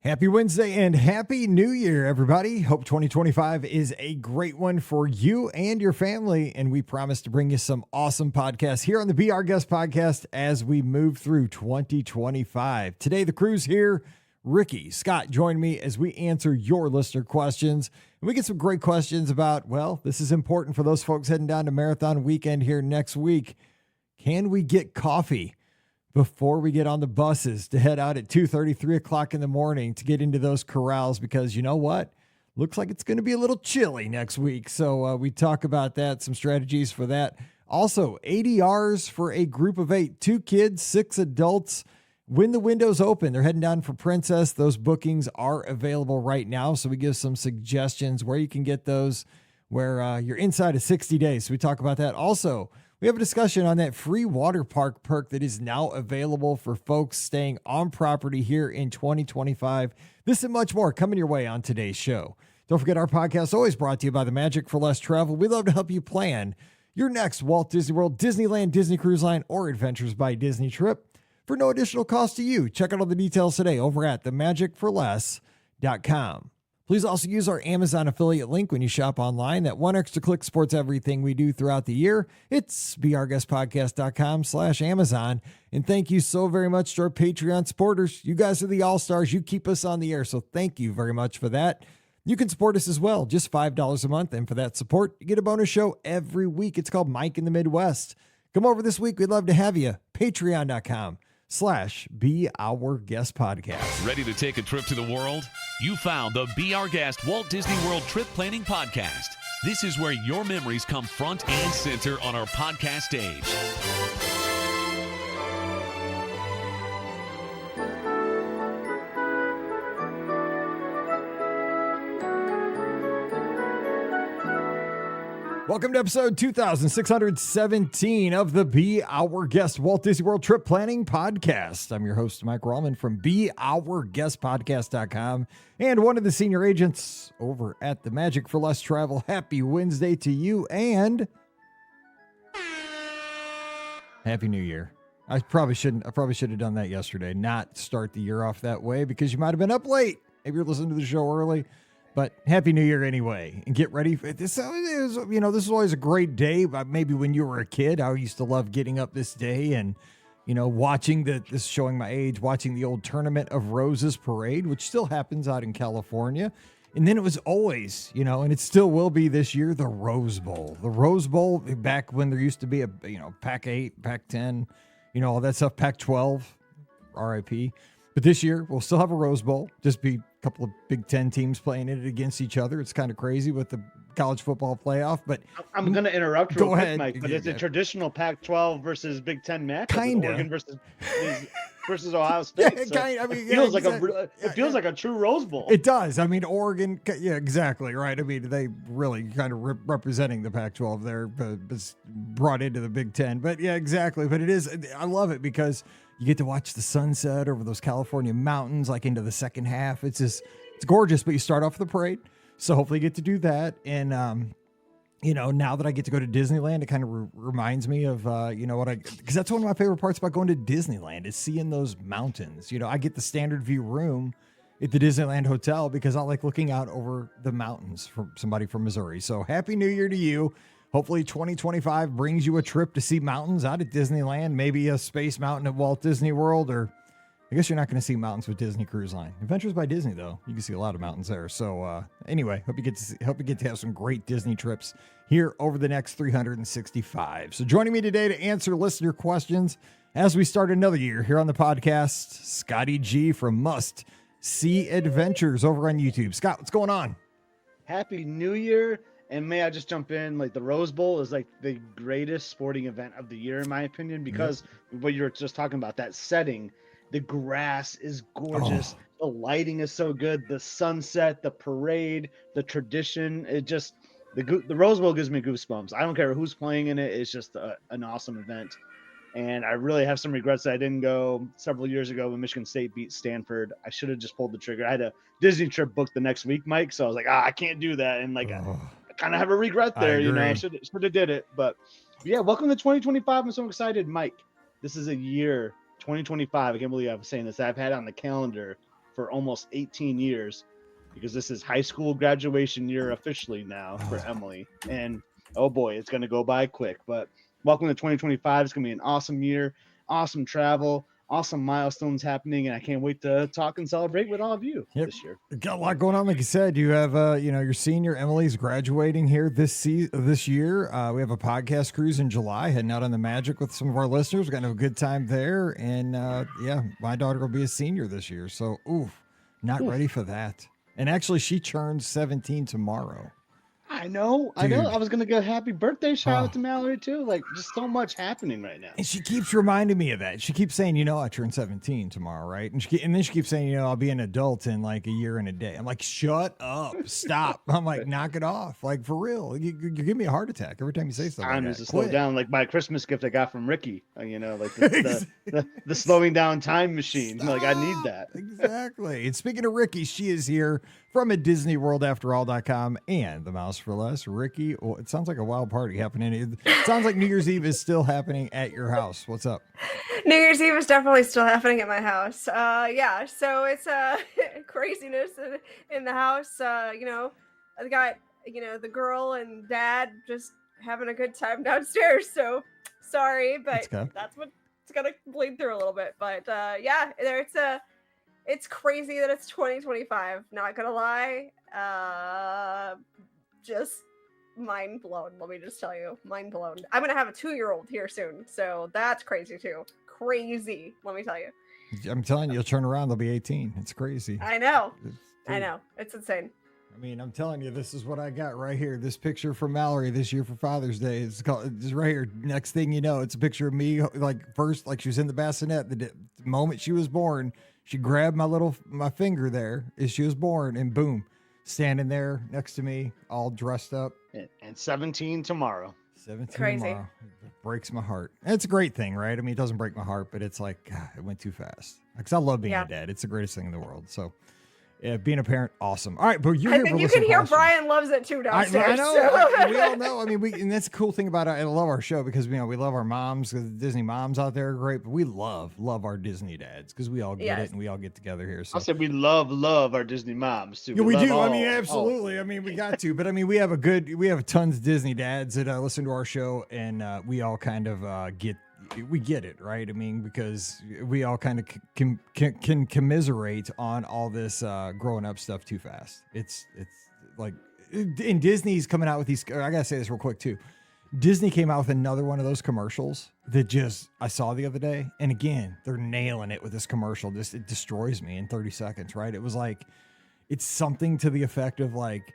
Happy Wednesday and Happy New Year, everybody. Hope 2025 is a great one for you and your family. And we promise to bring you some awesome podcasts here on the Be Our Guest podcast as we move through 2025. Today, the crew's here. Ricky, Scott, join me as we answer your listener questions. And we get some great questions about, well, this is important for those folks heading down to Marathon Weekend here next week. Can we get coffee before we get on the buses to head out at 2:30, 3 o'clock in the morning to get into those corrals? Because you know what? Looks like it's going to be a little chilly next week. So we talk about that, some strategies for that. Also, ADRs for a group of 8, 2 kids, 6 adults. When the window's open, they're heading down for Princess. Those bookings are available right now. So we give some suggestions where you can get those, where you're inside of 60 days. So we talk about that. Also, we have a discussion on that free water park perk that is now available for folks staying on property here in 2025. This and much more coming your way on today's show. Don't forget, our podcast is always brought to you by the Magic for Less Travel. We love to help you plan your next Walt Disney World, Disneyland, Disney Cruise Line, or Adventures by Disney trip for no additional cost to you. Check out all the details today over at themagicforless.com. Please also use our Amazon affiliate link when you shop online. That one extra click supports everything we do throughout the year. It's beourguestpodcast.com/Amazon. And thank you so very much to our Patreon supporters. You guys are the all-stars. You keep us on the air. So thank you very much for that. You can support us as well, just $5 a month. And for that support, you get a bonus show every week. It's called Mike in the Midwest. Come over this week. We'd love to have you. Patreon.com/Be Our Guest Podcast. Ready to take a trip to the world? You found the Be Our Guest Walt Disney World Trip Planning Podcast. This is where your memories come front and center on our podcast stage. Welcome to episode 2617 of the Be Our Guest Walt Disney World Trip Planning Podcast. I'm your host, Mike Rallman from BeOurGuestPodcast.com and one of the senior agents over at the Magic for Less Travel. Happy Wednesday to you and Happy New Year. I probably should have done that yesterday, not start the year off that way because you might have been up late. Maybe you're listening to the show early. But Happy New Year anyway, and get ready for this. This is always a great day. Maybe when you were a kid, I used to love getting up this day and, watching this is showing my age, watching the old Tournament of Roses parade, which still happens out in California. And then it was always, and it still will be this year, the Rose Bowl. The Rose Bowl, back when there used to be a, Pac-8, Pac-10, all that stuff, Pac-12, RIP. But this year, we'll still have a Rose Bowl, just be couple of Big Ten teams playing it against each other. It's kind of crazy with the college football playoff, but I'm going to interrupt real quick, ahead, Mike, but it's a traditional Pac-12 versus Big Ten match. Kind of. Oregon versus Ohio State. Yeah, so it feels like a true Rose Bowl. It does. Oregon. Yeah, exactly. Right. They really kind of representing the Pac-12 there, but it's brought into the Big Ten. But yeah, exactly. But it is. I love it because you get to watch the sunset over those California mountains, like into the second half. It's gorgeous, but you start off the parade. So hopefully you get to do that. And, now that I get to go to Disneyland, it kind of reminds me of, because that's one of my favorite parts about going to Disneyland is seeing those mountains. I get the standard view room at the Disneyland Hotel because I like looking out over the mountains from somebody from Missouri. So Happy New Year to you. Hopefully 2025 brings you a trip to see mountains out at Disneyland, maybe a Space Mountain at Walt Disney World, or I guess you're not going to see mountains with Disney Cruise Line. Adventures by Disney, though, you can see a lot of mountains there. So anyway, hope you get to have some great Disney trips here over the next 365. So joining me today to answer listener questions as we start another year here on the podcast, Scotty G from Must See Adventures over on YouTube. Scott, what's going on? Happy New Year. And may I just jump in? Like the Rose Bowl is like the greatest sporting event of the year, in my opinion, because what you were just talking about, that setting, the grass is gorgeous. The lighting is so good. The sunset, the parade, the tradition, the Rose Bowl gives me goosebumps. I don't care who's playing in it. It's just an awesome event. And I really have some regrets that I didn't go several years ago when Michigan State beat Stanford. I should have just pulled the trigger. I had a Disney trip booked the next week, Mike. So I was like, I can't do that. And I kind of have a regret there. I should have did it. But yeah, welcome to 2025. I'm so excited, Mike. This is a year, 2025. I can't believe I'm saying this. I've had on the calendar for almost 18 years, because this is high school graduation year officially now for Emily. And oh boy, it's going to go by quick. But welcome to 2025. It's going to be an awesome year, awesome travel, awesome milestones happening, and I can't wait to talk and celebrate with all of you this year. Got a lot going on, like you said. You have, your senior Emily's graduating here this year. We have a podcast cruise in July, heading out on the Magic with some of our listeners. We're gonna have a good time there, and my daughter will be a senior this year, so not ready for that. And actually, she turns 17 tomorrow. I know. I was gonna get a happy birthday shout out to Mallory too. Like, just so much happening right now. And she keeps reminding me of that. She keeps saying, I turn 17 tomorrow, right? And then she keeps saying, I'll be an adult in like a year and a day. I'm like, shut up, stop. I'm like, knock it off, like for real. You give me a heart attack every time you say something. Time is to slow down. Like my Christmas gift I got from Ricky. Like the slowing down time machine. Stop. Like I need that. Exactly. And speaking of Ricky, she is here from a DisneyWorldAfterAll.com and the Mouse for Less. Ricky, it sounds like a wild party happening. It sounds like New Year's Eve is still happening at your house. What's up? New Year's Eve is definitely still happening at my house. So it's craziness in the house. I got the girl and dad just having a good time downstairs. So sorry, but that's what's gonna bleed through a little bit. But it's crazy that it's 2025. Not gonna lie. Just mind blown. Let me just tell you, mind blown. I'm gonna have a 2-year-old here soon, so that's crazy too. Crazy, let me tell you. I'm telling you, you'll turn around, they'll be 18. It's crazy. I know. It's insane. I mean, I'm telling you, this is what I got right here. This picture from Mallory this year for Father's Day. It's right here. Next thing you know, it's a picture of me. Like she was in the bassinet. The moment she was born, she grabbed my finger there as she was born, and boom, standing there next to me, all dressed up. And 17 tomorrow. 17 crazy. Tomorrow. It breaks my heart. And it's a great thing, right? I mean, it doesn't break my heart, but it's like, God, it went too fast. Because I love being a dad. It's the greatest thing in the world. So, being a parent, awesome. All right, but you can hear Brian loves it too downstairs. I know. We all know. I mean, and that's the cool thing about it. I love our show because we love our moms. Because Disney moms out there are great, but we love our Disney dads because we all get it and we all get together here. So I said we love our Disney moms too. Yeah, we do. I mean, absolutely. I mean, we got to. But I mean, we have tons of Disney dads that listen to our show, and we all kind of get it, right? I mean, because we all kind of can commiserate on all this growing up stuff too fast. It's like, and Disney's coming out with these. I gotta say this real quick too. Disney came out with another one of those commercials that I saw the other day, and again, they're nailing it with this commercial. It destroys me in 30 seconds, right? It was like, it's something to the effect of like,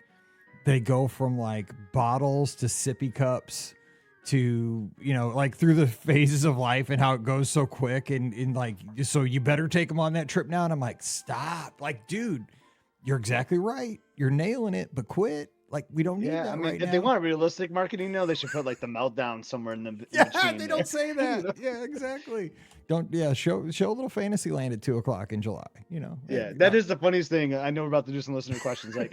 they go from like bottles to sippy cups to, like through the phases of life and how it goes so quick and like, so you better take them on that trip now. And I'm like, stop. Like, dude, you're exactly right. You're nailing it, but quit. Like, we don't need that. I mean, if they want realistic marketing, they should put like the meltdown somewhere in the between. They don't say that. Yeah, exactly. Show a little fantasy land at 2:00 in July, Yeah, that is the funniest thing. I know we're about to do some listener questions. Like,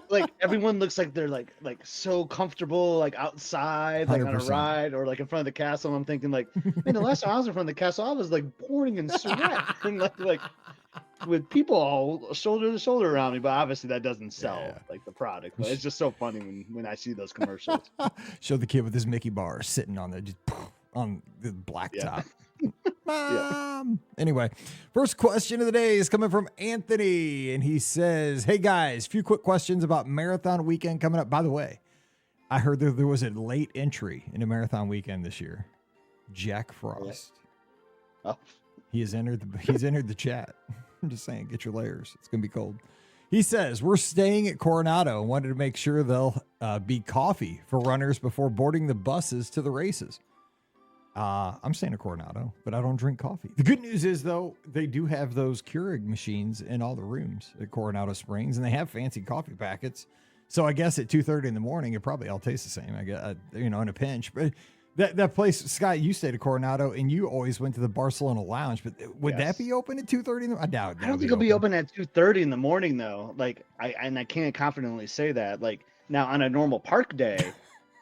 like everyone looks like they're like so comfortable, like outside, like 100%. On a ride or like in front of the castle. And I'm thinking like, man, the last time I was in front of the castle, I was like pouring in sweat and like with people all shoulder to shoulder around me. But obviously that doesn't sell like the product. But it's just so funny when I see those commercials. Show the kid with his Mickey bar sitting on the blacktop. Mom. Anyway, first question of the day is coming from Anthony, and he says, hey guys, few quick questions about marathon weekend coming up. By the way, I heard there was a late entry in a marathon weekend this year. Jack Frost. Oh. He's entered the chat. I'm just saying, get your layers. It's gonna be cold. He says, we're staying at Coronado and wanted to make sure there'll be coffee for runners before boarding the buses to the races. I'm staying at Coronado, but I don't drink coffee. The good news is, though, they do have those Keurig machines in all the rooms at Coronado Springs, and they have fancy coffee packets. So I guess at 2:30 in the morning, it probably all tastes the same. I guess, in a pinch. But that place, Scott, you stayed at Coronado, and you always went to the Barcelona Lounge. But would that be open at 2:30? I doubt. I don't think it'll be open at 2:30 in the morning, though. Like I can't confidently say that. Like now on a normal park day.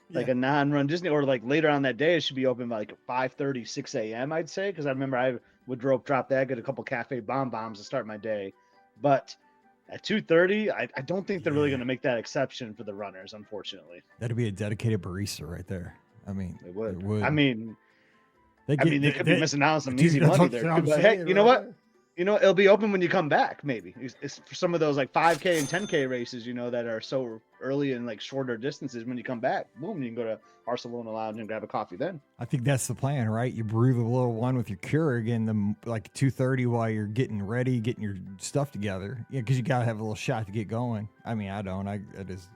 Like a non-run Disney, or like later on that day, it should be open by like 5:30, 6 a.m. I'd say, because I remember would drop that, get a couple cafe bombs to start my day. But at 2:30, I don't think they're really going to make that exception for the runners, unfortunately. That'd be a dedicated barista right there. I mean, It would. It would. I mean, they could be missing out on some Dude, easy that's money what there. I'm But saying, hey, you know right what? there. You know, it'll be open when you come back, maybe. It's for some of those like 5K and 10K races, you know, that are so early and like shorter distances. When you come back, boom, you can go to Barcelona Lounge and grab a coffee then. I think that's the plan, right? You brew the little one with your Keurig in the like 2:30 while you're getting ready, getting your stuff together. Yeah, because you gotta have a little shot to get going. I mean, I don't. I just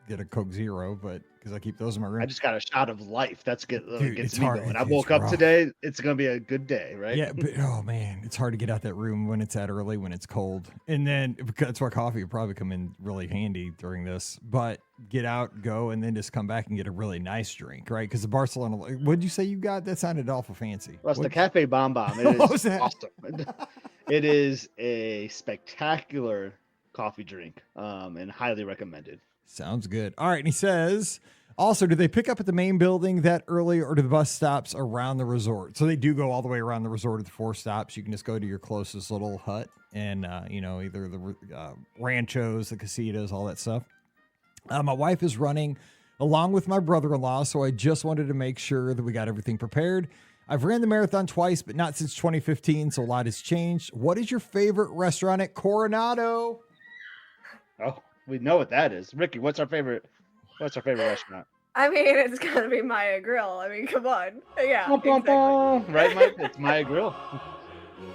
get a Coke Zero, but because I keep those in my room. I just got a shot of life. That's Dude, gets it's me hard. going. I It's woke up rough. today. It's gonna be a good day, right? Yeah, but oh man, it's hard to get out that room when it's that early, when it's cold. And then that's why coffee would probably come in really handy during this. But get out, go, and then just come back and get a really nice drink, right? Because the Barcelona, what did you say you got? That sounded awful fancy. Well, it's the What- Cafe Bomb. It What was is that? awesome. It is a spectacular coffee drink, and highly recommended. Sounds good. All right, and he says, also, do they pick up at the main building that early, or do the bus stops around the resort? So they do go all the way around the resort at the 4 stops. You can just go to your closest little hut and, either the ranchos, the casitas, all that stuff. My wife is running along with my brother-in-law, so I just wanted to make sure that we got everything prepared. I've ran the marathon twice, but not since 2015, so a lot has changed. What is your favorite restaurant at Coronado? Oh, we know what that is. Ricky, what's our favorite restaurant? I mean, it's gotta be Maya Grill. I mean, come on. Yeah, Bum, bum, exactly. bum. Right, Mike? It's Maya Grill.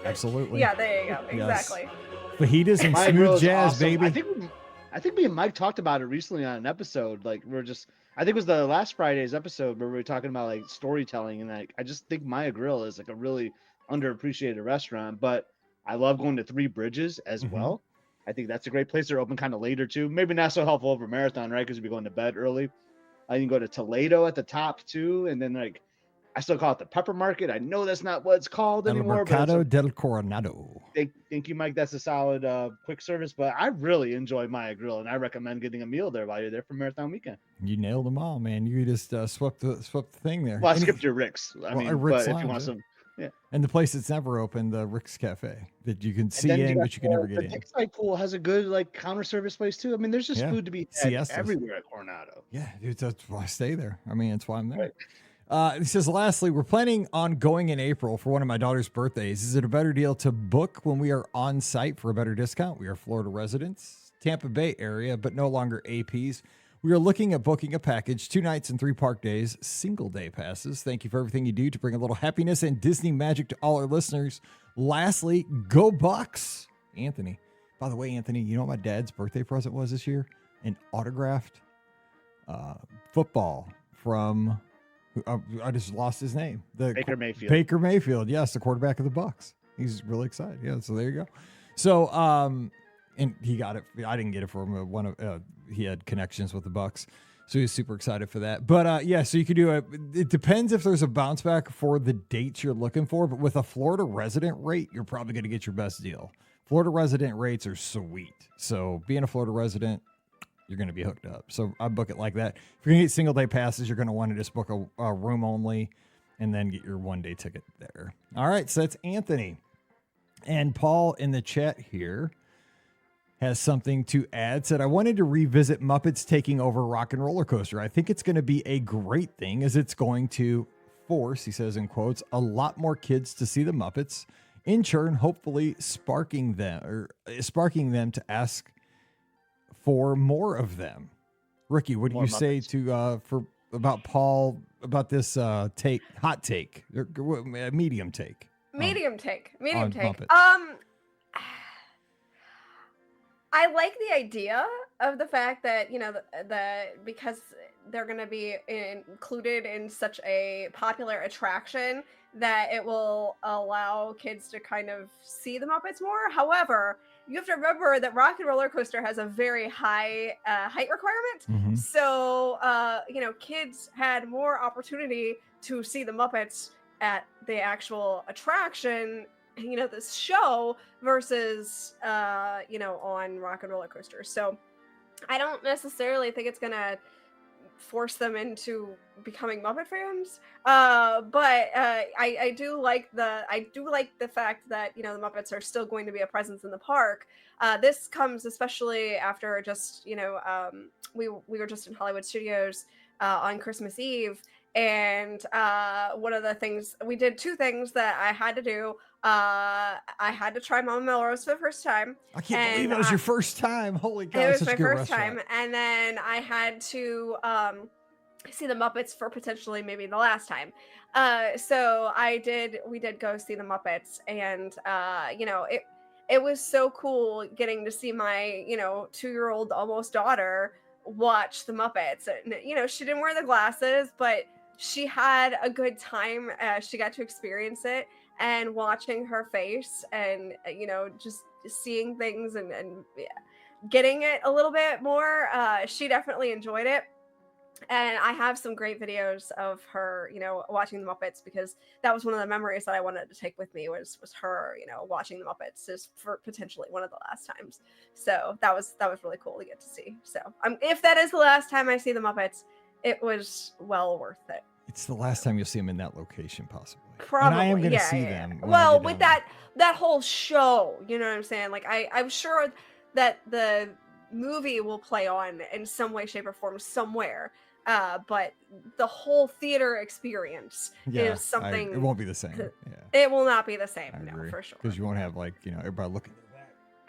Absolutely. Yeah, there you go. Yes. Exactly. Fajitas and Maya Grill smooth is jazz, awesome. baby. I think me and Mike talked about it recently on an episode. Like I think it was the last Friday's episode where we were talking about like storytelling, and like I just think Maya Grill is like a really underappreciated restaurant. But I love going to Three Bridges as Mhm. well. I think that's a great place. They're open kind of later too. Maybe not so helpful over marathon, right? Because you'll be going to bed early. I can go to Toledo at the top too, and then like I still call it the Pepper Market. I know that's not what it's called El anymore, but Mercado del Coronado. thank you, Mike. That's a solid quick service. But I really enjoy Maya Grill, and I recommend getting a meal there while you're there for marathon weekend. You nailed them all, man. You just swept the thing there. Well, I And skipped your Rick's. I mean, Rick's but if you Lounge, want yeah. some, And the place that's never open, the Rick's Cafe, that you can and see then in, got but you can never the get in. Lakeside Pool has a good like counter service place too. I mean, there's just Yeah. food to be had Siestas. everywhere at Coronado. Yeah, dude, that's why I stay there. I mean, that's why I'm there. Right. He says, lastly, we're planning on going in April for one of my daughter's birthdays. Is it a better deal to book when we are on site for a better discount? We are Florida residents, Tampa Bay area, but no longer APs. We are looking at booking a package, 2 nights and 3 park days, single day passes. Thank you for everything you do to bring a little happiness and Disney magic to all our listeners. Lastly, go Bucks, Anthony. By the way, Anthony, you know what my dad's birthday present was this year? An autographed football from... I just lost his name. Baker Mayfield. Baker Mayfield, yes, the quarterback of the Bucks. He's really excited. Yeah, so there you go. So, and he got it. I didn't get it for him. He had connections with the Bucks, so he's super excited for that. But yeah, so you could do it depends if there's a bounce back for the dates you're looking for. But with a Florida resident rate, you're probably going to get your best deal. Florida resident rates are sweet. So being a Florida resident, you're going to be hooked up. So I book it like that. If you're going to get single day passes, you're going to want to just book a room only and then get your 1 day ticket there. All right. So that's Anthony. And Paul in the chat here has something to add. Said, I wanted to revisit Muppets taking over Rock and Roller Coaster. I think it's going to be a great thing as it's going to force, he says in quotes, a lot more kids to see the Muppets, in turn, hopefully sparking them to ask for more of them. Ricky, what do More you say Muppets. to about Paul about this hot take, or medium take? Medium take. Medium on take. Muppets. I like the idea of the fact that, because they're going to be included in such a popular attraction that it will allow kids to kind of see the Muppets more. However, you have to remember that Rock and Roller Coaster has a very high height requirement. Mhm. So, kids had more opportunity to see the Muppets at the actual attraction, this show versus, on Rock and Roller Coaster. So I don't necessarily think it's going to force them into becoming Muppet fans. I do like the fact that, you know, the Muppets are still going to be a presence in the park. This comes especially after just, you know, we were just in Hollywood Studios on Christmas Eve, and one of the things we did, two things that I had to do. I had to try Mama Melrose for the first time. I can't believe it was your first time. Holy cow! It was such my a good first restaurant. time, and then I had to see the Muppets for potentially maybe the last time. So we did go see the Muppets, and you know, it was so cool getting to see my, you know, 2-year-old almost daughter watch the Muppets. And, you know, she didn't wear the glasses, but she had a good time. She got to experience it, and watching her face and, you know, just seeing things and getting it a little bit more. She definitely enjoyed it. And I have some great videos of her, you know, watching the Muppets, because that was one of the memories that I wanted to take with me was her, you know, watching the Muppets is for potentially one of the last times. So that was really cool to get to see. So if that is the last time I see the Muppets, it was well worth it. It's the last time you'll see them in that location, possibly. Probably, and I am going to yeah, see yeah. them. when I Well, get with down that whole show, you know what I'm saying? Like I'm sure that the movie will play on in some way, shape, or form somewhere. But the whole theater experience there. is something. It won't be the same. Yeah, It will not be the same. I No, agree. for sure. Because you won't have, like, you know, everybody looking.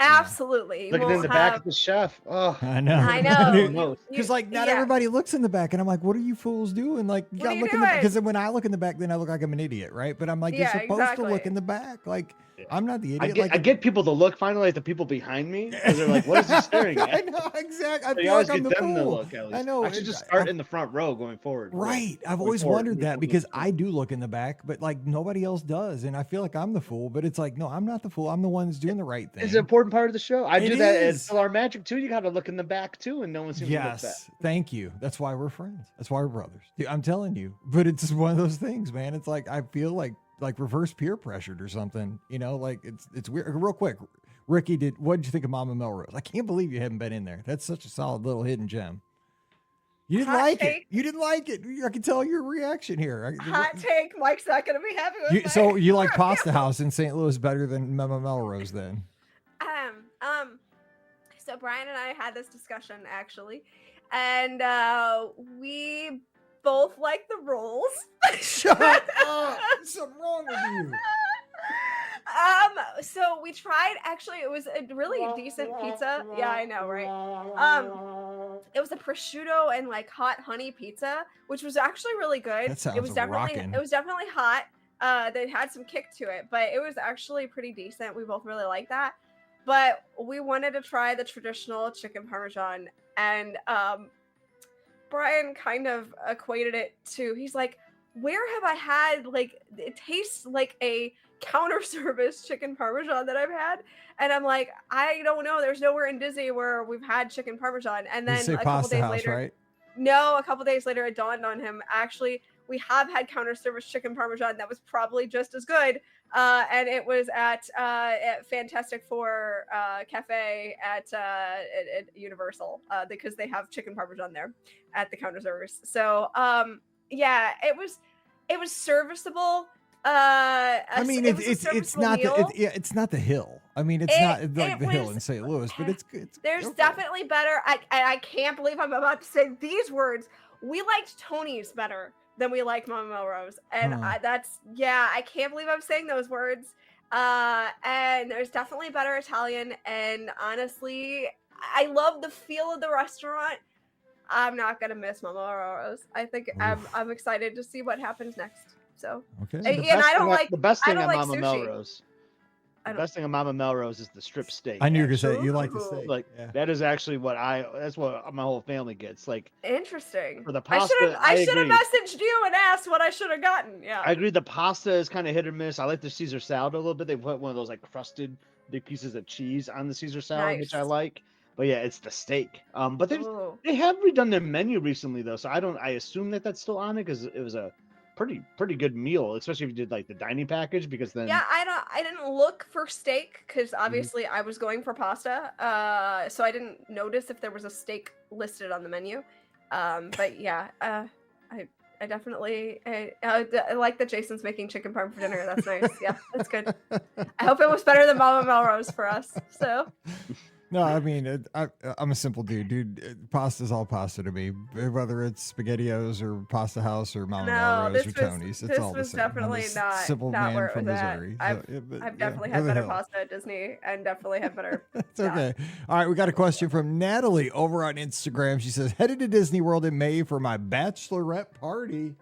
Absolutely. You Looking in won't the back have- of the chef. Oh, I know. I know. Most. Because, like, not Yeah. everybody looks in the back, and I'm like, what are you fools doing? Like, you What gotta are you look in the back. doing? Because when I look in the back, then I look like I'm an idiot, right? But I'm like, Yeah, you're supposed to look exactly. in the back. Like, Yeah. I'm not the idiot. I get people to look finally at the people behind me, because they're like, what is he staring at? I know, exactly. I So you feel always like I'm get the them to fool. look at least. I know. I should just start in the front row going forward. Right. I've Going always forward, wondered moving that, forward, because moving I do look in the back, but like nobody else does. And I feel like I'm the fool, but it's like, no, I'm not the fool. I'm the one who's doing the right thing. It's an important part of the show. I It do that is. at Fill Our Magic too. You got to look in the back too, and no one seems to look back. Yes. Thank you. That's why we're friends. That's why we're brothers. Dude, I'm telling you. But it's just one of those things, man. It's like, I feel like reverse peer pressured or something, you know, like it's weird. Real quick, Ricky, what did you think of Mama Melrose? I can't believe you haven't been in there. That's such a solid little hidden gem. You didn't Hot like take. it. You didn't like it. I can tell your reaction here. Hot take. Mike's not going to be happy with that. So you like Pasta House in St. Louis better than Mama Melrose then? So Brian and I had this discussion actually, and we both like the rolls. Shut up. There's something wrong with you. So we tried, actually, it was a really decent pizza. Yeah, I know, right? It was a prosciutto and like hot honey pizza, which was actually really good. That sounds It was definitely rockin'. hot. They had some kick to it, but it was actually pretty decent. We both really liked that. But we wanted to try the traditional chicken parmesan, and Brian kind of equated it to, he's like, where have I had, like, it tastes like a counter service chicken parmesan that I've had? And I'm like, I don't know. There's nowhere in Disney where we've had chicken parmesan. And You then say a couple Pasta days House, later, right? no, a couple days later, it dawned on him, actually, we have had counter service chicken parmesan that was probably just as good. And it was at Fantastic Four Cafe at Universal, because they have chicken parmesan there at the counter service. So yeah, it was serviceable. I mean, it was a it's serviceable not meal. it's not the Hill. I mean, it's not like the Hill in St. Louis, but it's good. There's definitely better. I can't believe I'm about to say these words. We liked Tony's better than we liked Mama Melrose, and Huh. I can't believe I'm saying those words. And there's definitely better Italian, and honestly, I love the feel of the restaurant. I'm not gonna miss Mama Melrose. I think I'm excited to see what happens next. So Okay. and I don't like the best I thing don't on like Mama sushi. Melrose. I The don't- best thing on Mama Melrose is the strip steak. I knew you were gonna say actually. you like the Ooh. steak. Like Yeah. that is actually that's what my whole family gets. Like Interesting. for the I pasta, should have agree. messaged you and asked what I should have gotten. Yeah. I agree. The pasta is kind of hit or miss. I like the Caesar salad a little bit. They put one of those like crusted big pieces of cheese on the Caesar salad, which I Nice. like. But yeah, it's the steak. But Ooh. they have redone their menu recently though, so I assume that that's still on it because it was a pretty good meal, especially if you did like the dining package, because then Yeah, I didn't look for steak because Mm-hmm. obviously I was going for pasta. So I didn't notice if there was a steak listed on the menu. But yeah, I definitely I like that Jason's making chicken parm for dinner. That's nice. Yeah, that's good. I hope it was better than Mama Melrose for us. So No, I mean, I'm a simple dude. Pasta's all pasta to me, whether it's SpaghettiOs or Pasta House or Mama no, Melrose or Tony's. It's this all the was same. I'm definitely a not simple not man where it from was at. Missouri. I've definitely who had the better hell? pasta at Disney and definitely had better. It's okay. All right, we got a question from Natalie over on Instagram. She says, headed to Disney World in May for my bachelorette party.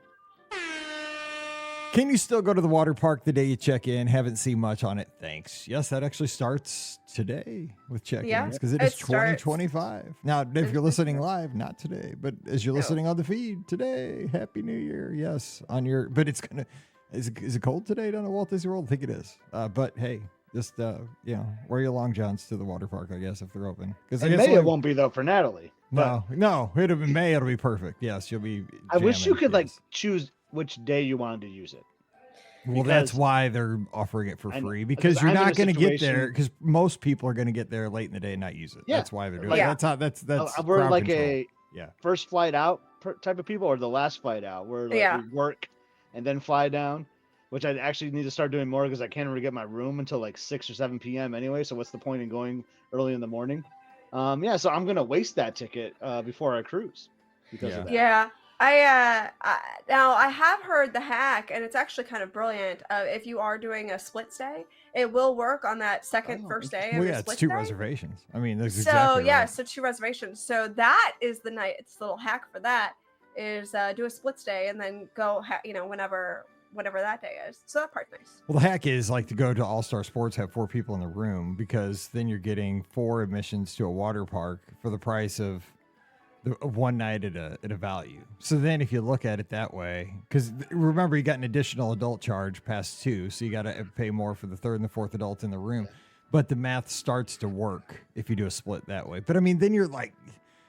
Can you still go to the water park the day you check in? Haven't seen much on it. Thanks. Yes, that actually starts today with check-ins Yeah, because it it is starts. 2025. Now, if you're listening live, not today, but as you're listening on the feed today, Happy New Year. Yes, on your, but it's gonna. Is it cold today down at Walt Disney World? I think it is. But hey, just wear your long johns to the water park, I guess, if they're open. Because In May it won't be though for Natalie. No, it'll be May. It'll be perfect. Yes, you'll be. I wish you jamming, could like yes. choose which day you wanted to use it. Well, that's because- why they're offering it for I know, free because because you're I'm in not a going to get there situation- because most people are going to get there late in the day and not use it. Yeah, That's why they're doing like- it. That's how that's We're crowd like control. a Yeah. first flight out type of people, or the last flight out, where like Yeah. we work and then fly down. Which I actually need to start doing more because I can't really get my room until like 6 or 7 p.m. anyway. So what's the point in going early in the morning? So I'm gonna waste that ticket before I cruise because of that. Yeah. Now I have heard the hack, and it's actually kind of brilliant. If you are doing a split stay, it will work on that first day. Well, of yeah, the it's split 2 stay. reservations. I mean, that's So exactly yeah, right. so 2 reservations. So that is the night. It's a little hack for that is do a split stay and then go whenever that day is. So that part's nice. Well, the hack is like to go to All Star Sports, have 4 people in the room because then you're getting 4 admissions to a water park for the price of one night at a value. So then if you look at it that way, because remember you got an additional adult charge past 2, so you got to pay more for the 3rd and the 4th adult in the room. But the math starts to work if you do a split that way. But I mean, then you're like,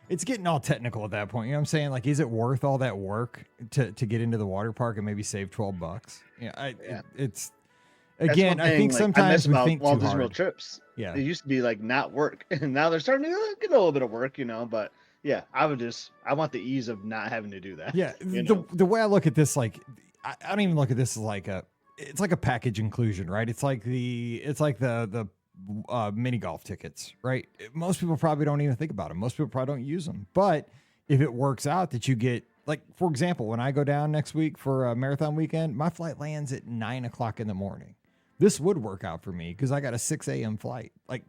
it's getting all technical at that point. You know what I'm saying? Like, is it worth all that work to get into the water park and maybe save $12? It's That's again, one I think thing, like, I miss sometimes we about think Walt too Disney World hard. trips. Yeah. It used to be like not work, and now they're starting to get a little bit of work, But yeah, I want the ease of not having to do that. Yeah, you know? the way I look at this, like I don't even look at this as it's like a package inclusion, right? It's like the mini golf tickets, right? Most people probably don't even think about them. Most people probably don't use them. But if it works out that you get, like, for example, when I go down next week for a marathon weekend, my flight lands at 9:00 in the morning. This would work out for me because I got a 6 a.m. flight. Like,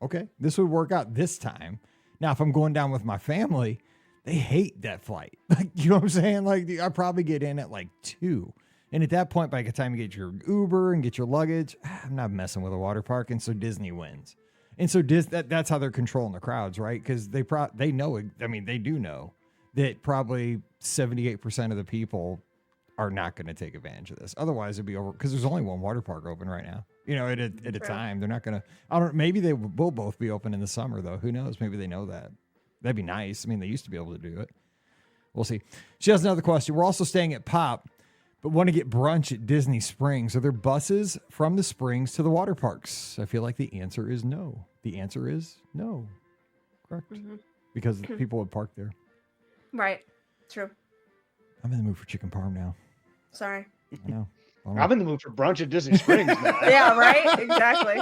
okay, this would work out this time. Now, if I'm going down with my family, they hate that flight. Like, you know what I'm saying? Like, I probably get in at like 2. And at that point, by the time you get your Uber and get your luggage, I'm not messing with a water park. And so Disney wins. And so that's how they're controlling the crowds, right? Because they know, I mean, they do know that probably 78% of the people are not going to take advantage of this. Otherwise, it'd be over because there's only one water park open right now. At a time. They're not going to, maybe they will both be open in the summer, though. Who knows? Maybe they know that. That'd be nice. I mean, they used to be able to do it. We'll see. She has another question. We're also staying at Pop, but want to get brunch at Disney Springs. Are there buses from the Springs to the water parks? I feel like the answer is no. The answer is no. Correct. Mm-hmm. Because people would park there. Right. True. I'm in the mood for chicken parm now. Sorry. I know. I'm in the mood for brunch at Disney Springs. Man. Yeah, right? Exactly.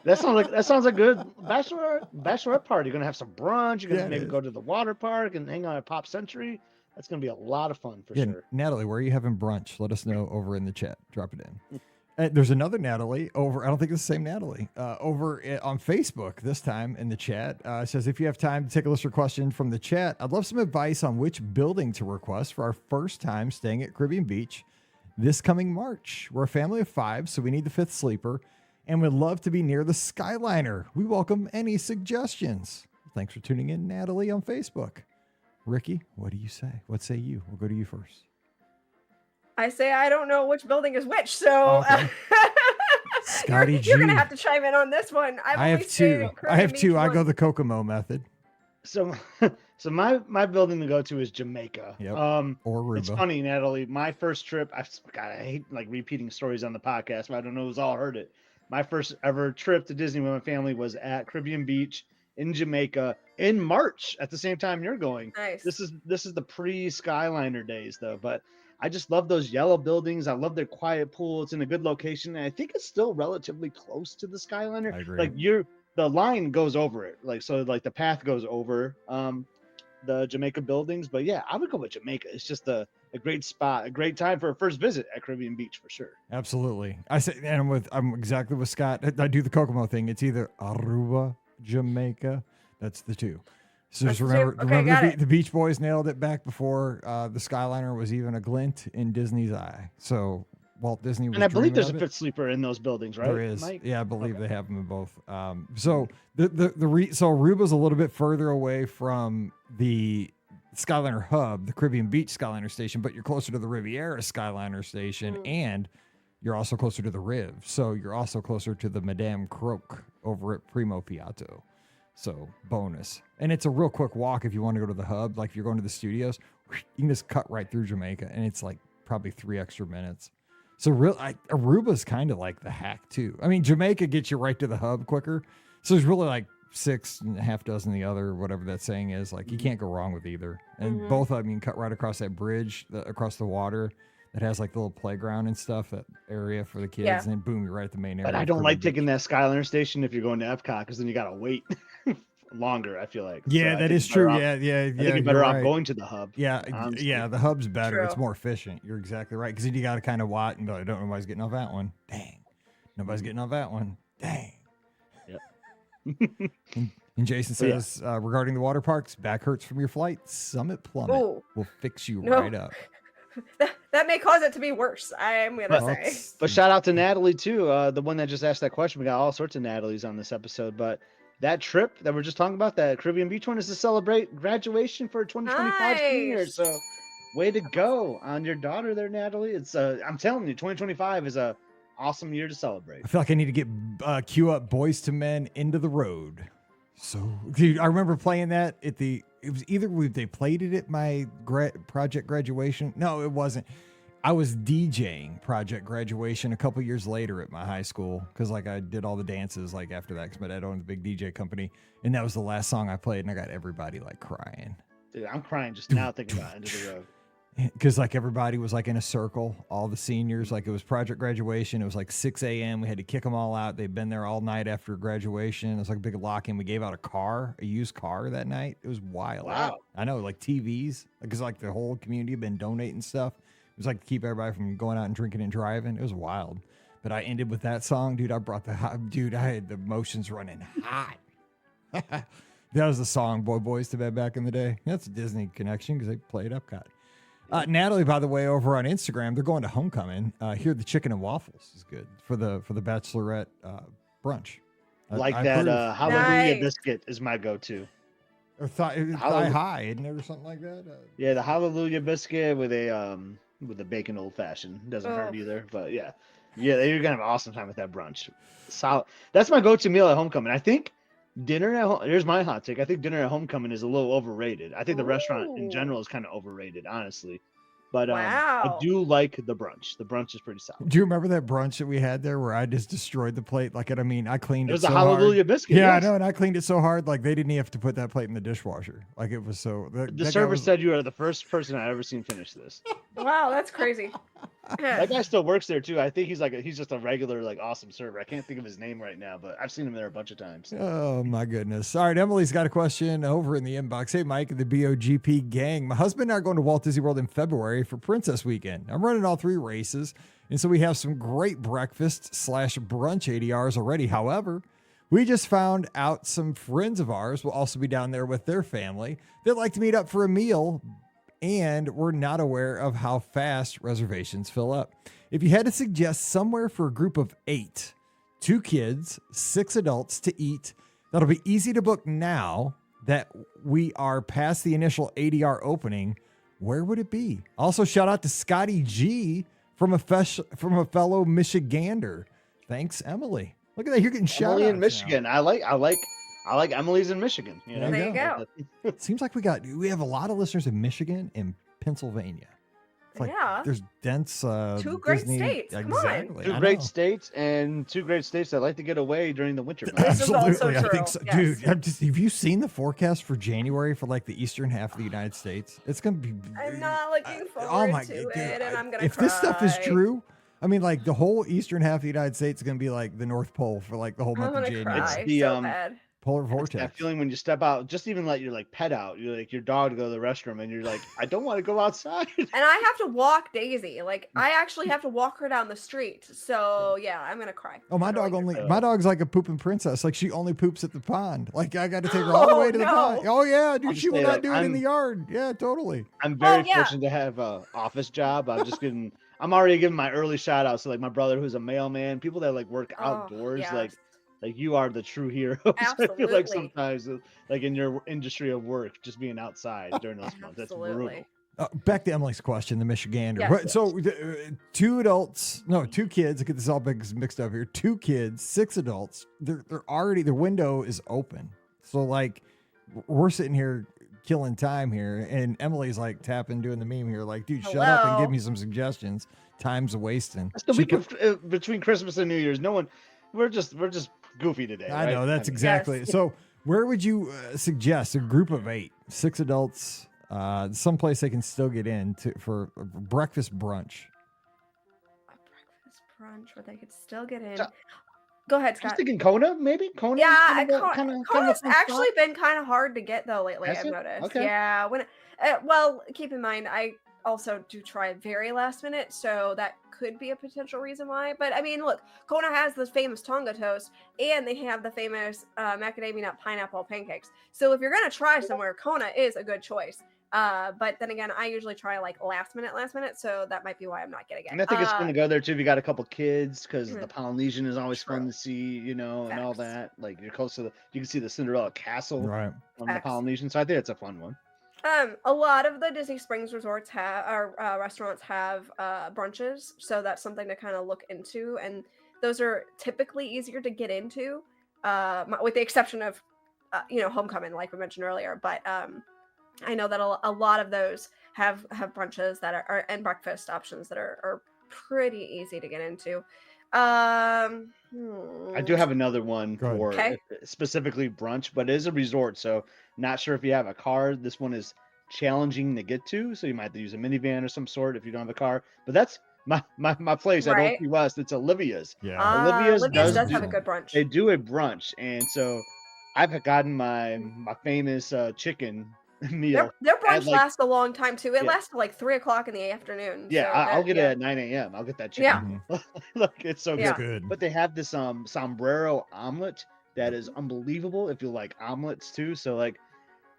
That sounds like a good bachelorette party. You're gonna have some brunch. You're gonna Yeah, it maybe is. go to the water park and hang out at Pop Century. That's gonna be a lot of fun for sure. Natalie, where are you having brunch? Let us know over in the chat. Drop it in. There's another Natalie over. I don't think it's the same Natalie. On Facebook this time in the chat. Says, if you have time to take a list of questions from the chat, I'd love some advice on which building to request for our first time staying at Caribbean Beach this coming March. We're a family of 5, so we need the 5th sleeper and would love to be near the Skyliner. We welcome any suggestions. Thanks for tuning in, Natalie, on Facebook. Ricky, what do you say? What say you? We'll go to you first. I say I don't know which building is which, so Okay. Scotty you're gonna G. have to chime in on this one. I have 2. I go the Kokomo method. So my building to go to is Jamaica. Yep. Or Aruba. It's funny, Natalie. My first trip, I hate like repeating stories on the podcast, but I don't know who's all heard it. My first ever trip to Disney with my family was at Caribbean Beach in Jamaica in March at the same time you're going. Nice. This is the pre-Skyliner days though, but I just love those yellow buildings. I love their quiet pool. It's in a good location, and I think it's still relatively close to the Skyliner. I agree. Like the line goes over it, like so, like the path goes over the Jamaica buildings. But yeah, I would go with Jamaica. It's just a great spot, a great time for a first visit at Caribbean Beach for sure. Absolutely. I say, and I'm exactly with Scott. I do the Kokomo thing. It's either Aruba, Jamaica. That's the two. So just remember the Beach Boys nailed it back before the Skyliner was even a glint in Disney's eye. So Walt Disney was, and I believe there's a pit pit sleeper in those buildings, right? There is. Mike? Yeah, I believe they have them in both. So so Aruba's a little bit further away from the Skyliner hub, the Caribbean Beach Skyliner station, but you're closer to the Riviera Skyliner station, and you're also closer to the Riv. So you're also closer to the Madame Croque over at Primo Piatto. So bonus. And it's a real quick walk if you want to go to the hub. Like if you're going to the studios, you can just cut right through Jamaica, and it's like probably 3 extra minutes. So Aruba's kind of like the hack too. I mean, Jamaica gets you right to the hub quicker. So there's really like 6 and a half dozen the other, whatever that saying is. Like you can't go wrong with either. And both of them, you can cut right across that bridge, across the water that has like the little playground and stuff, that area for the kids. And then boom, you're right at the main area. But I don't like taking that Skyliner station if you're going to Epcot, because then you got to wait longer, I feel like. Yeah, so that is true. Off, yeah. I think you're better off going to the hub. Yeah, honestly. yeah, the hub's better. True. It's more efficient. You're exactly right. Because then you got to kind of watch and be like, don't nobody's getting off that one. Dang. Nobody's getting off that one. Dang. Yep. And Jason says, regarding the water parks, back hurts from your flight, Summit Plummet will fix you right up. That may cause it to be worse, I'm going to say. But shout out to Natalie, too, the one that just asked that question. We got all sorts of Natalies on this episode. But that trip that we're just talking about, that Caribbean Beach one, is to celebrate graduation for 2025 seniors. So way to go on your daughter there, Natalie. It's I'm telling you, 2025 is a awesome year to celebrate. I feel like I need to get cue up Boys to Men Into the Road. So, dude, I remember playing that at it was either they played it at my project graduation. No, it wasn't. I was DJing project graduation a couple years later at my high school, because like I did all the dances like after that, because my dad owned a big DJ company, and that was the last song I played, and I got everybody like crying. Dude, I'm crying just now thinking about Into the Road. Because like everybody was like in a circle, all the seniors, like it was project graduation. It was like 6 a.m. We had to kick them all out. They'd been there all night after graduation. It was like a big lock-in. We gave out a used car that night. It was wild. Wow. I know, like TVs, because like the whole community had been donating stuff. It was like to keep everybody from going out and drinking and driving. It was wild. But I ended with that song, dude. I had the emotions running hot. That was the song Boys to Bed back in the day. That's a Disney connection because they played Epcot. Natalie, by the way, over on Instagram, they're going to homecoming. Here, the chicken and waffles is good for the bachelorette brunch. Hallelujah biscuit is my go-to. Or thigh high, isn't it, or something like that? Yeah, the Hallelujah biscuit with a bacon old fashioned doesn't hurt either. But yeah, you're gonna have an awesome time with that brunch. Solid. That's my go-to meal at homecoming. I think dinner at home. Here's my hot take. I think dinner at homecoming is a little overrated. I think the restaurant in general is kind of overrated, honestly. But I do like the brunch. The brunch is pretty solid. Do you remember that brunch that we had there where I just destroyed the plate? Like, I mean, I cleaned it. It was so a Hallelujah hard. biscuit. Yeah, yes. I know, and I cleaned it so hard, like they didn't even have to put that plate in the dishwasher. Like it was so. The server said you are the first person I've ever seen finish this. Wow, that's crazy. That guy still works there too. I think he's just a regular awesome server. I can't think of his name right now, but I've seen him there a bunch of times. Oh my goodness. All right, Emily's got a question over in the inbox. Hey Mike and the BOGP gang. My husband and I are going to Walt Disney World in February for Princess Weekend. I'm running all 3 races, and so we have some great breakfast/brunch ADRs already. However, we just found out some friends of ours will also be down there with their family. They'd like to meet up for a meal, and we're not aware of how fast reservations fill up. If you had to suggest somewhere for a group of 8, 2 kids, 6 adults to eat, that'll be easy to book now that we are past the initial ADR opening, where would it be? Also, shout out to Scotty G from a fellow Michigander. Thanks, Emily. Look at that. You're getting shout outs in Michigan. Now. I like Emily's in Michigan. You know? There you go. It seems like we have a lot of listeners in Michigan and Pennsylvania. Like Yeah. there's dense Two great Disney. states. Come on. Exactly. Two I great know. states and two great states that like to get away during the winter months. This is also Absolutely, I think true, so. yes. Dude. Have you seen the forecast for January for like the eastern half of the United States? It's gonna be. I'm not looking oh forward my to God, it, dude, and I'm gonna if cry. this stuff is true, I mean, like the whole eastern half of the United States is gonna be like the North Pole for like the whole I'm month of gonna January. It's cry the, so bad. Polar It's vortex. that feeling when you step out, just even let your like pet out, you're like your dog to go to the restroom, and you're like, I don't want to go outside. And I have to walk Daisy. Like I actually have to walk her down the street. So yeah, I'm gonna cry. Oh, my I'm really dog gonna only. cry. My dog's like a pooping princess. Like she only poops at the pond. Like I got to take her all the Oh, way to the pond. no. Oh yeah, dude. I'll She will say not that do it in I'm- the yard. Yeah, totally. I'm very yeah. fortunate to have a office job. I'm already giving my early shout outs to like my brother who's a mailman, people that like work Oh, outdoors, yes. like you are the true heroes. I feel like Absolutely. sometimes like in your industry of work, just being outside during those months, that's brutal. Absolutely. Back to Emily's question, the Michigander. Yes. What- So two kids. I get this all mixed up here. 2 kids, 6 adults. They're already, their window is open. So like we're sitting here killing time here, and Emily's like tapping, doing the meme here, like, dude, shut up and Hello? give me some suggestions. Time's a wasting. It's the week of between Christmas and New Year's. We're just goofy today. I right? know that's mean, exactly. Yes. So where would you suggest a group of 8, 6 adults, someplace they can still get in for a breakfast brunch? A breakfast brunch where they could still get in. So- Go ahead, I was Scott. thinking Kona, maybe Kona. Yeah, kind Kona's actually been kind of hard to get though lately. Has I've it? noticed. Okay. Yeah, well, keep in mind I also do try very last minute, so that could be a potential reason why. But I mean, look, Kona has the famous Tonga toast, and they have the famous macadamia nut pineapple pancakes. So if you're gonna try somewhere, Kona is a good choice. But then again, I usually try like last minute, so that might be why I'm not getting it. And I think it's fun to go there too if you got a couple kids, because Mhm. the Polynesian is always fun True. to see, and all Facts. that. Like you're close to you can see the Cinderella Castle Right. on the Facts. Polynesian, so I think it's a fun one. A lot of the Disney Springs resorts restaurants have brunches, so that's something to kind of look into, and those are typically easier to get into, with the exception of, Homecoming, like we mentioned earlier. But I know that a lot of those have brunches that are and breakfast options that are pretty easy to get into. I do have another one Go ahead. for Okay. specifically brunch, but it is a resort, so not sure if you have a car. This one is challenging to get to, so you might have to use a minivan or some sort if you don't have a car. But that's my place at Right. Old Key West. It's Olivia's. Yeah. Olivia's Olivia's does does have a do- good brunch. They do a brunch, and so I've gotten my famous chicken meal. Their brunch like- lasts a long time too. It Yeah. lasts till like 3 o'clock in the afternoon. Yeah, so I'll get it yeah. at 9 a.m. I'll get that Yeah. chicken. Look, it's so Yeah. good. Good. But they have this sombrero omelet that is unbelievable if you like omelets too. So like,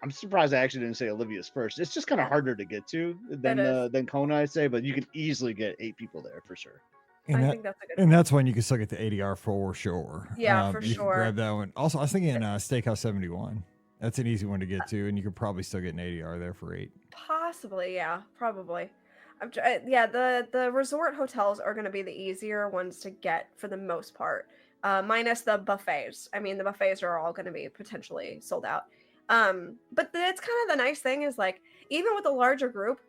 I'm surprised I actually didn't say Olivia's first. It's just kind of harder to get to than Kona, I'd say, but you can easily get 8 people there for sure. And, I think that's a good. and that's when you can still get the ADR for sure. Yeah, for you sure. Can grab that one. Also, I was thinking Steakhouse 71. That's an easy one to get to, and you could probably still get an ADR there for 8. Possibly, yeah, probably. Yeah, the resort hotels are going to be the easier ones to get for the most part, minus the buffets. I mean, the buffets are all going to be potentially sold out. But that's kind of the nice thing is like even with a larger group,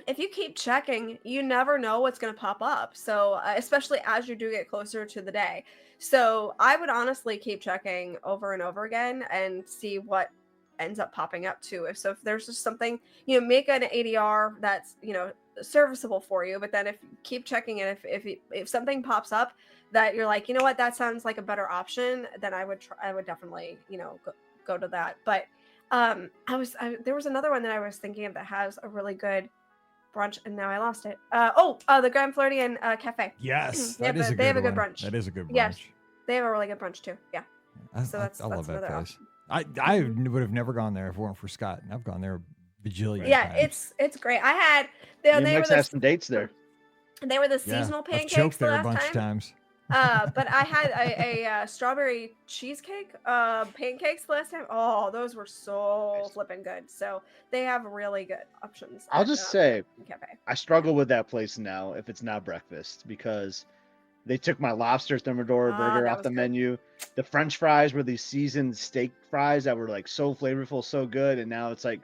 if you keep checking, you never know what's going to pop up. So especially as you do get closer to the day. So I would honestly keep checking over and over again and see what ends up popping up too. If there's just something, make an ADR that's, serviceable for you. But then if you keep checking it, if something pops up that you're like, you know what, that sounds like a better option, then I would definitely, go to that. But there was another one that I was thinking of that has a really good brunch, and now I lost it. The Grand Floridian Cafe. Yes, They have a good one. brunch. That is a good brunch. Yes. They have a really good brunch too. Yeah. So I that's love that another place. option. I would have never gone there if it weren't for Scott. And I've gone there a bajillion Yeah, times. it's great. I had You they might were have some dates there. they were the Yeah, seasonal I've pancakes choked the there a last bunch time. of times. But I had a strawberry cheesecake pancakes last time. Oh, those were so Nice. flipping good. So they have really good options. I'll at, just say cafe. I struggle with that place now if it's not breakfast because they took my lobster thermidor burger that off was the good. menu. The French fries were these seasoned steak fries that were like so flavorful, so good, and now it's like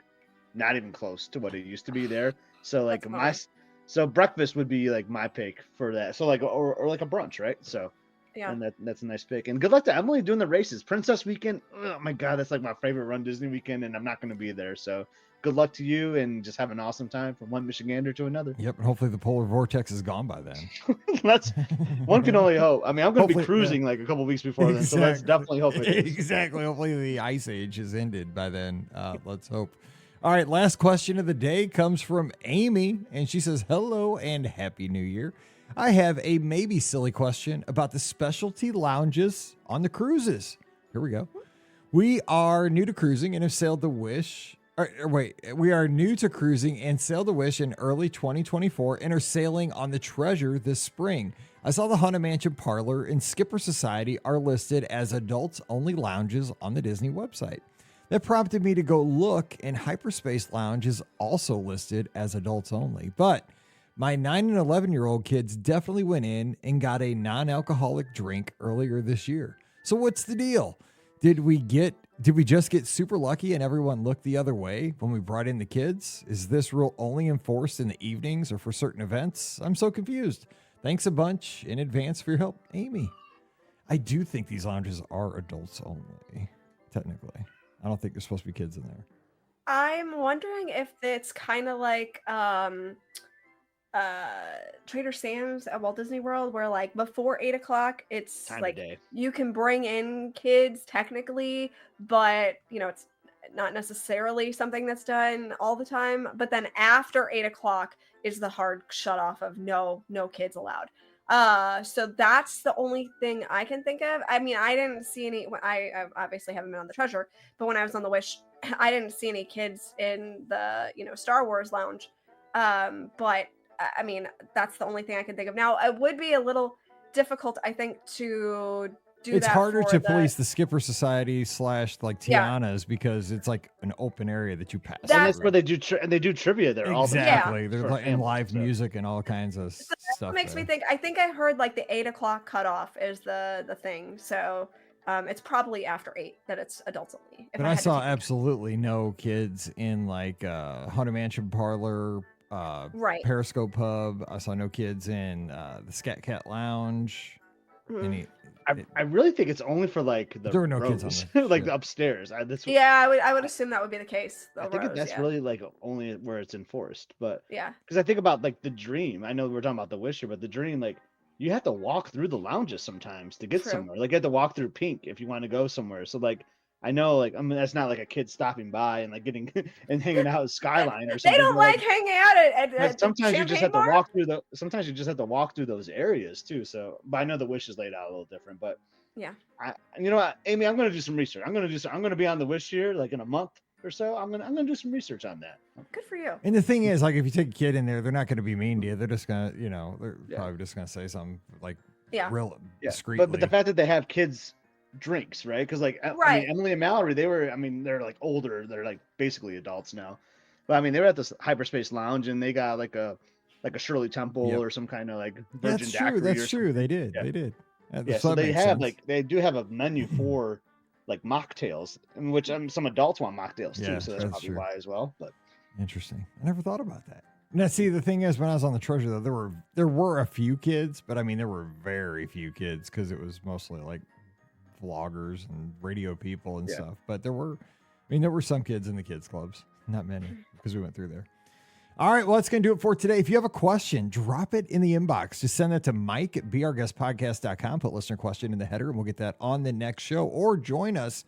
not even close to what it used to be there. So like That's So breakfast would be like my pick for that. So like or like a brunch, right? So Yeah. and that's a nice pick. And good luck to Emily doing the races. Princess Weekend. Oh my God, that's like my favorite Run Disney weekend, and I'm not going to be there. So good luck to you, and just have an awesome time from one Michigander to another. Yep, and hopefully the polar vortex is gone by then. That's one can only hope. I mean, I'm going to be Hopefully, cruising like a couple weeks before then, so let's definitely hope it is. Exactly. Hopefully the ice age has ended by then. Let's hope. All right, last question of the day comes from Amy, and she says, hello and happy new year. I have a maybe silly question about the specialty lounges on the cruises. Here we go. We are new to cruising and have sailed the Wish. We are new to cruising and sailed the Wish in early 2024 and are sailing on the Treasure this spring. I saw the Haunted Mansion Parlor and Skipper Society are listed as adults-only lounges on the Disney website. That prompted me to go look, and Hyperspace Lounge is also listed as adults only. But my 9 and 11-year-old kids definitely went in and got a non-alcoholic drink earlier this year. So what's the deal? Did we just get super lucky and everyone looked the other way when we brought in the kids? Is this rule only enforced in the evenings or for certain events? I'm so confused. Thanks a bunch in advance for your help, Amy. I do think these lounges are adults only, technically. I don't think there's supposed to be kids in there. I'm wondering if it's kind of like Trader Sam's at Walt Disney World, where like before 8 o'clock, it's Time of like day. you can bring in kids technically, but it's not necessarily something that's done all the time. But then after 8 o'clock is the hard shut off of no kids allowed. So that's the only thing I can think of. I mean, I didn't see any. I obviously haven't been on the Treasure, but when I was on the Wish, I didn't see any kids in the Star Wars lounge. But I mean, that's the only thing I can think of. Now, it would be a little difficult, I think, to do it's that. Harder to police the Skipper Society / like Yeah. Tiana's because it's like an open area that you pass. And that's through. where they do and they do trivia there all the time. Exactly. They're For like in families, live so. music and all kinds of So that's stuff. what makes there. me think. I think I heard like the 8 o'clock cutoff is the thing. So it's probably after 8 that it's adults only. But I saw absolutely no kids in like Haunted Mansion Parlor, Right. Periscope Pub. I saw no kids in the Scat Cat Lounge. Mhm. I really think it's only for like the There were no kids on rows, the like ship. the upstairs. Yeah, I would assume that would be the case. I think that's really like only where it's enforced. But Yeah. because I think about like the Dream. I know we're talking about the Wish here, but the Dream, like you have to walk through the lounges sometimes to get True. somewhere. Like you have to walk through Pink if you want to go somewhere. So like I know, like I mean, that's not like a kid stopping by and like getting and hanging out with Skyline or something. They don't but, like hanging out at but sometimes you just have to bar? walk through the. Sometimes you just have to walk through those areas too. So, but I know the Wish is laid out a little different. But Yeah. you know what, Amy, I'm gonna do some research. I'm gonna be on the Wish here like in a month or so. I'm gonna do some research on that. Good for you. And the thing is, like, if you take a kid in there, they're not going to be mean to you. They're just going to, they're Yeah. probably just going to say something like Yeah. real Yeah, discreetly. but the fact that they have kids drinks, right? Because like I Right. mean, Emily and Mallory, they're like older. They're like basically adults now. But I mean, they were at this Hyperspace Lounge and they got like a Shirley Temple Yep. or some kind of like Virgin That's Daiquiri. true. That's or true. They did. Yeah. They did. Yeah, so that they makes have sense. like they do have a menu for like mocktails, in which some adults want mocktails too, Yeah, so that's that's probably true. why as well. But Interesting. I never thought about that. Now, see, the thing is, when I was on the Treasure, though, there were a few kids, but I mean, there were very few kids because it was mostly like vloggers and radio people and Yeah. stuff. But there were some kids in the kids clubs, not many, because we went through there. All right, well, that's going to do it for today. If you have a question, drop it in the inbox. Just send that to Mike at beourguestpodcast.com. Put listener question in the header, and we'll get that on the next show. Or join us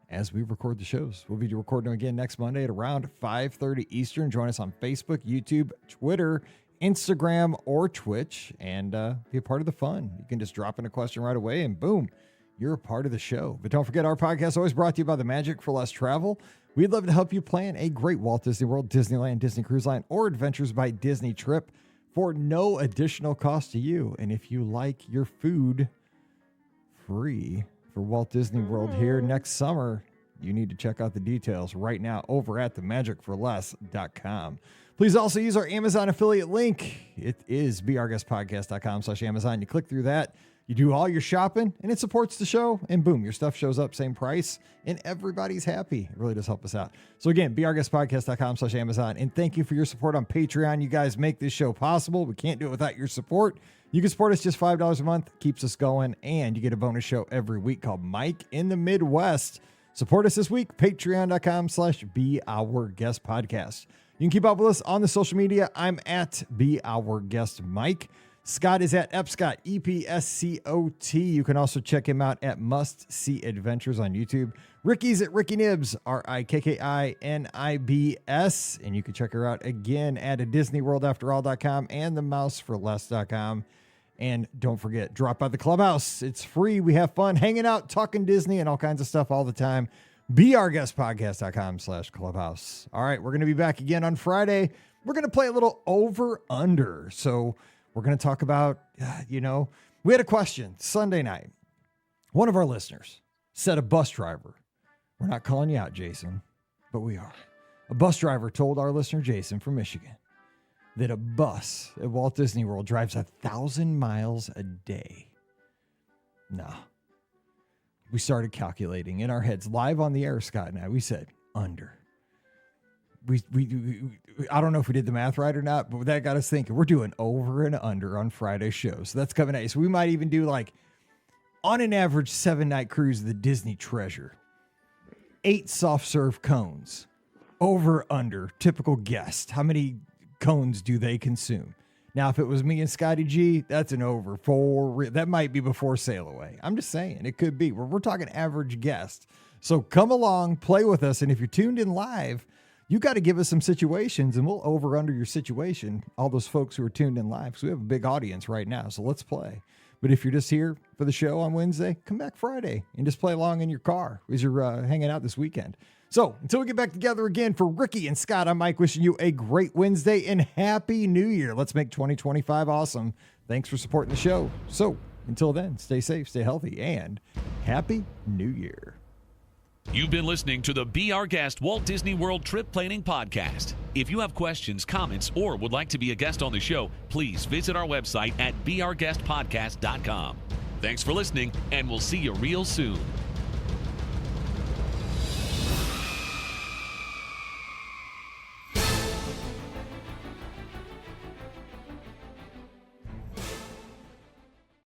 as we record the shows. We'll be recording them again next Monday at around 5:30 Eastern. Join us on Facebook, YouTube, Twitter, Instagram, or Twitch, and be a part of the fun. You can just drop in a question right away, and boom, you're a part of the show. But don't forget, our podcast is always brought to you by the Magic for Less Travel. We'd love to help you plan a great Walt Disney World, Disneyland, Disney Cruise Line, or Adventures by Disney trip for no additional cost to you. And if you like your food free for Walt Disney World here next summer, you need to check out the details right now over at themagicforless.com. Please also use our Amazon affiliate link. It is beourguestpodcast.com/Amazon. You click through that, You do all your shopping, and it supports the show, and boom, your stuff shows up, same price, and everybody's happy. It really does help us out. So again, beourguestpodcast.com/Amazon, and thank you for your support on Patreon. You guys make this show possible. We can't do it without your support. You can support us just $5 a month, keeps us going, and you get a bonus show every week called Mike in the Midwest. Support us this week, patreon.com/beourguestpodcast. You can keep up with us on the social media. I'm at beourguestmike. Scott is at Epscott, EPSCOT. You can also check him out at Must See Adventures on YouTube. Ricky's at Ricky Nibs, RIKKINIBS. And you can check her out again at DisneyWorldAfterAll.com and TheMouseForLess.com. And don't forget, drop by the clubhouse. It's free. We have fun hanging out, talking Disney and all kinds of stuff all the time. beourguestpodcast.com/clubhouse. All right, we're going to be back again on Friday. We're going to play a little over-under. So we're going to talk about, we had a question Sunday night. One of our listeners said a bus driver, we're not calling you out, Jason, but we are. A bus driver told our listener, Jason from Michigan, that a bus at Walt Disney World drives 1,000 miles a day. No. We started calculating in our heads, live on the air, Scott and I. We said, under. I don't know if we did the math right or not, but that got us thinking. We're doing over and under on Friday shows. So that's coming at you. So we might even do on an average 7-night cruise of the Disney Treasure. 8 soft serve cones. Over, under, typical guest. How many cones do they consume? Now, if it was me and Scotty G, that's an over. That might be before sail away. I'm just saying, it could be. We're talking average guest. So come along, play with us. And if you're tuned in live, you got to give us some situations, and we'll over under your situation, all those folks who are tuned in live. So we have a big audience right now, so let's play. But if you're just here for the show on Wednesday, come back Friday and just play along in your car as you're hanging out this weekend. So until we get back together again, for Ricky and Scott, I'm Mike, wishing you a great Wednesday and Happy New Year. Let's make 2025 awesome. Thanks for supporting the show. So until then, stay safe, stay healthy, and Happy New Year. You've been listening to the Be Our Guest Walt Disney World Trip Planning Podcast. If you have questions, comments, or would like to be a guest on the show, please visit our website at beourguestpodcast.com. Thanks for listening, and we'll see you real soon.